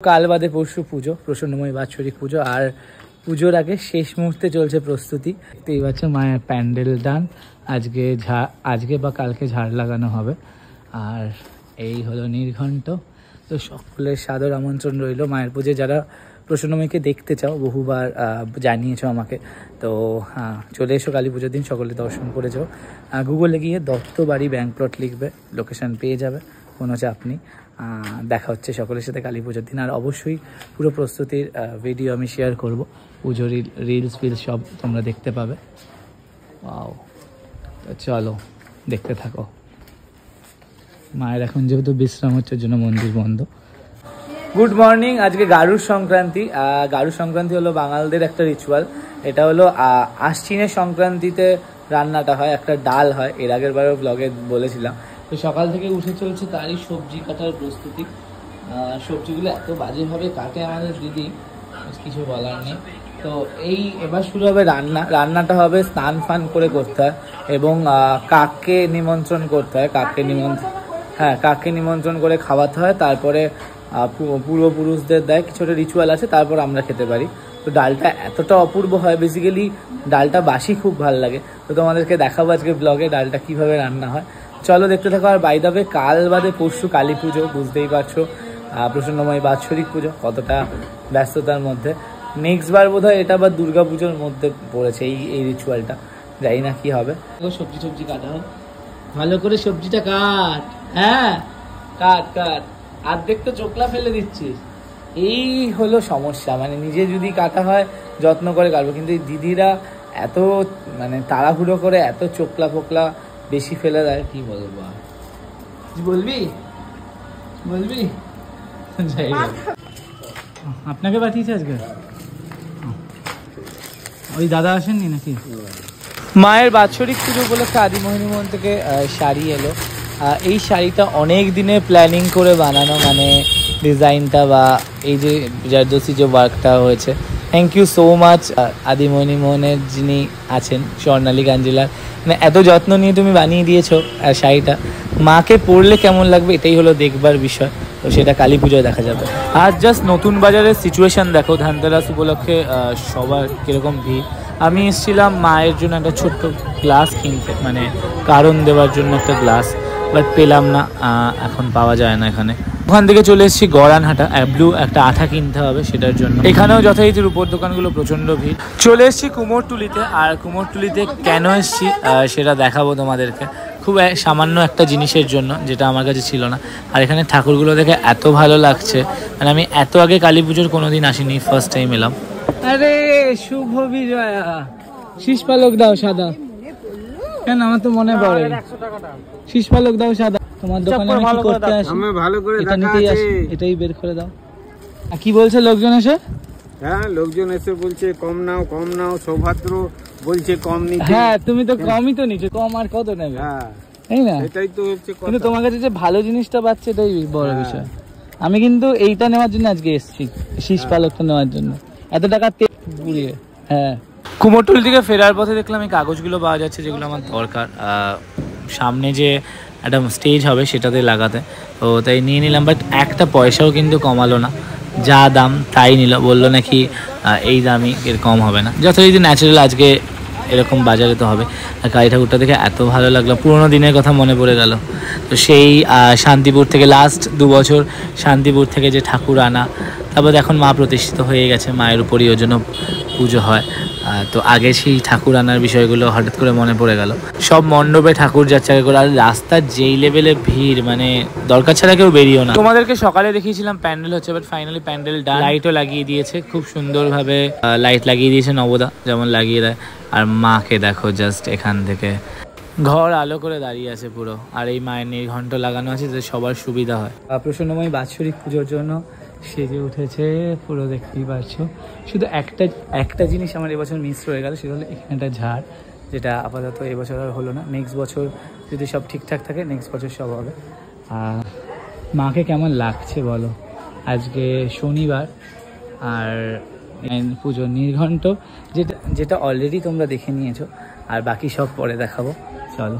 কাল বাদে পরশু পুজো, প্রসন্নময়ী বাৎসরিক পুজো। আর পুজোর আগে শেষ মুহূর্তে চলছে প্রস্তুতি। দেখতেই পাচ্ছ মায়ের প্যান্ডেল ডান, আজকে বা কালকে ঝাড় লাগানো হবে। আর এই হলো নির্ঘণ্ট। তো সকলের সাদর আমন্ত্রণ রইল মায়ের পুজো। যারা প্রসন্নময়ীকে দেখতে চাও, বহুবার জানিয়েছো আমাকে, তো চলে এসো কালী পুজোর দিন, সকলে দর্শন করে যাও। গুগলে গিয়ে দত্তবাড়ি ব্যাংক প্লট লিখবে, লোকেশন পেয়ে যাবে, কোনো চাপ নেই। দেখা হচ্ছে সকলের সাথে কালী পুজোর দিন। আর অবশ্যই পুরো প্রস্তুতির ভিডিও আমি শেয়ার করব, পুজোর রিলস ফিলস সব তোমরা দেখতে পাবে। ওয়াও, তো চলো দেখতে থাকো। মায়ের এখন যেহেতু বিশ্রাম হচ্ছে জন্য মন্দির বন্ধ। Good morning. আজকে গারুর সংক্রান্তি। গারুর সংক্রান্তি হলো বাঙালদের একটা রিচুয়াল। এটা হলো আশ্বিনের সংক্রান্তিতে রান্নাটা হয়, একটা ডাল হয়, এর আগের বারেও ব্লগে বলেছিলাম। তো সকাল থেকে উঠে চলছে তারই সবজি কাটার প্রস্তুতি। সবজিগুলো এত বাজেভাবে কাটে আমাদের দিদি, কিছু বলার নেই। তো এবার শুরু হবে রান্নাটা হবে স্নান ফান করে করতে হয় এবং কাককে নিমন্ত্রণ করতে হয়। কাককে নিমন্ত্রণ করে খাওয়াতে হয়। তারপরে পূর্বপুরুষদের দেয়, কিছু একটা রিচুয়াল আছে, তারপর আমরা খেতে পারি। তো ডালটা এতটা অপূর্ব হয়, বেসিক্যালি ডালটা বাসি খুব ভালো লাগে। তো তোমাদেরকে দেখাবো আজকে ব্লগে ডালটা কিভাবে রান্না হয়। চলো দেখতে থাকো। আর বাই দ্য ওয়ে, কাল বাদে পরশু কালী পুজো, বুঝতেই পারছো প্রসন্নময়ী বাৎসরিক পুজো কতটা ব্যস্ততার মধ্যে। নেক্সট বার বোধ হয় এটা বা দুর্গা পুজোর মধ্যে পড়েছে এই রিচুয়ালটা, জানি না কি হবে। সবজি কাটা হোক, ভালো করে সবজিটা কাট। হ্যাঁ, কাট। অর্ধেক তো চোখলা ফেলে দিচ্ছিস। এই হলো সমস্যা, মানে নিজে যদি কাটা হয় যত্ন করে কাটবো, কিন্তু এই দিদিরা এত তাড়াহুড়ো করে এত চোখলা ফোকলা বেশি ফেলে দেয়, কি বলবো। বলবি আপনাকে পাঠিয়েছে আজকে? ওই দাদা আসেননি নাকি? মায়ের বাৎসরিক পুজো উপলক্ষে আদিমোহিনী মোহন থেকে শাড়ি এলো। এই শাড়িটা অনেক দিনে প্ল্যানিং করে বানানো, মানে ডিজাইনটা বা এই যে জারদোসি যে ওয়ার্কটা হয়েছে। থ্যাংক ইউ সো মাচ আদিমোহিনী মোহনের যিনি আছেন, স্বর্ণালী কাঞ্জিলার। মানে এত যত্ন নিয়ে তুমি বানিয়ে দিয়েছো শাড়িটা। মাকে পরলে কেমন লাগবে এটাই হলো দেখবার বিষয়। তো সেটা কালী পুজোয় দেখা যাবে। আর জাস্ট নতুন বাজারের সিচুয়েশান দেখো, ধানতেরাস উপলক্ষে সবার কীরকম ভিড়। আমি এসেছিলাম মায়ের জন্য একটা ছোট্ট গ্লাস কিনতে, মানে কারণ দেওয়ার জন্য একটা গ্লাস, বাট পেলাম না, এখন পাওয়া যায় না এখানে। ওখান থেকে চলে এসেছি গড়ানহাটা, ব্লু একটা আঠা কিনতে হবে সেটার জন্য। এখানেও যথারীতি রূপোর দোকানগুলো প্রচণ্ড ভিড়। চলে এসেছি কুমোরটুলিতে। আর কুমোরটুলিতে কেন এসেছি সেটা দেখাবো তোমাদেরকে, খুব সামান্য একটা জিনিসের জন্য, যেটা আমার কাছে ছিল না। আর এখানে ঠাকুরগুলো দেখে এত ভালো লাগছে, মানে আমি এত আগে কালী পুজোর কোনোদিন আসিনি, ফার্স্ট টাইম এলাম। আরে শুভ বিজয়া, শীষ পালক দাও সাদা। কেন, আমার তো মনে পড়ে, শীষ পালক দাও সাদা। তোমার দোকানে আমি কি করতে আসি? আমি ভালো করে এটা নিতেই আসি, এটাই বের করে দাও। আর কি বলছে লোকজন এসে? হ্যাঁ, লোকজন এসে বলছে কম নাও, সৌভাদ্র বলছে কম নিতে। হ্যাঁ, তুমি তো কমই তো নিচ্ছ, কম আর কত নেবে? হ্যাঁ, তাই না? এটাই তো হচ্ছে কথা। কিন্তু তোমার কাছে যে ভালো জিনিসটা পাচ্ছে এটাই বড় বিষয়। আমি কিন্তু এইটা নেওয়ার জন্য আজকে এসেছি, শীষ পালকটা নেওয়ার জন্য। এত টাকা তেল পুড়িয়ে। হ্যাঁ, কুমোরটুলি থেকে ফেরার পথে দেখলাম এই কাগজগুলো পাওয়া যাচ্ছে, যেগুলো আমার দরকার সামনে যে একটা স্টেজ হবে সেটাতে লাগাতে। তো তাই নিয়ে নিলাম, বাট একটা পয়সাও কিন্তু কমালো না, যা দাম তাই নিল। বললো নাকি এই দামই, এর কম হবে না। যথারীতি ন্যাচারাল আজকে এরকম বাজারে তো হবে। আর কালী ঠাকুরটা দেখে এত ভালো লাগলো, পুরোনো দিনের কথা মনে পড়ে গেল। তো সেই শান্তিপুর থেকে লাস্ট 2 বছর শান্তিপুর থেকে যে ঠাকুর আনা, তারপর এখন মা প্রতিষ্ঠিত হয়ে গেছে, মায়ের উপরই ওই জন্য পুজো হয়। তো আগে সেই ঠাকুর আনার বিষয়গুলো হঠাৎ করে মনে পড়ে গেল। সব মণ্ডপে ঠাকুর যাচ্ছে করে, আর রাস্তার যেই লেভেলে ভিড়, মানে দরকার ছাড়া কেউ বেরিয়েও না। তোমাদেরকে সকালে দেখিয়েছিলাম প্যান্ডেল হচ্ছে, বাট ফাইনালি প্যান্ডেল ডান। লাইটও লাগিয়ে দিয়েছে, খুব সুন্দরভাবে লাইট লাগিয়ে দিয়েছে নবদা যেমন লাগিয়ে দেয়। আর মাকে দেখো জাস্ট এখান থেকে ঘর আলো করে দাঁড়িয়ে আছে পুরো। আর এই মায়ের নির্ঘণ্ট লাগানো আছে যাতে সবার সুবিধা হয়। প্রসন্নময়ী বাৎসরিক পুজোর জন্য সেজে উঠেছে পুরো, দেখতেই পাচ্ছো। শুধু একটা জিনিস আমার এবছর মিস হয়ে গেল, সেটা হলো এখানে একটা ঝাড়, যেটা আপাতত এবছর আর হলো না। নেক্সট বছর যদি সব ঠিকঠাক থাকে নেক্সট বছর সব হবে। মাকে কেমন লাগছে বলো? আজকে শনিবার, আর পুজোর নির্ঘণ্ট যেটা অলরেডি তোমরা দেখে নিয়েছো, আর বাকি সব পরে দেখাবো। চলো।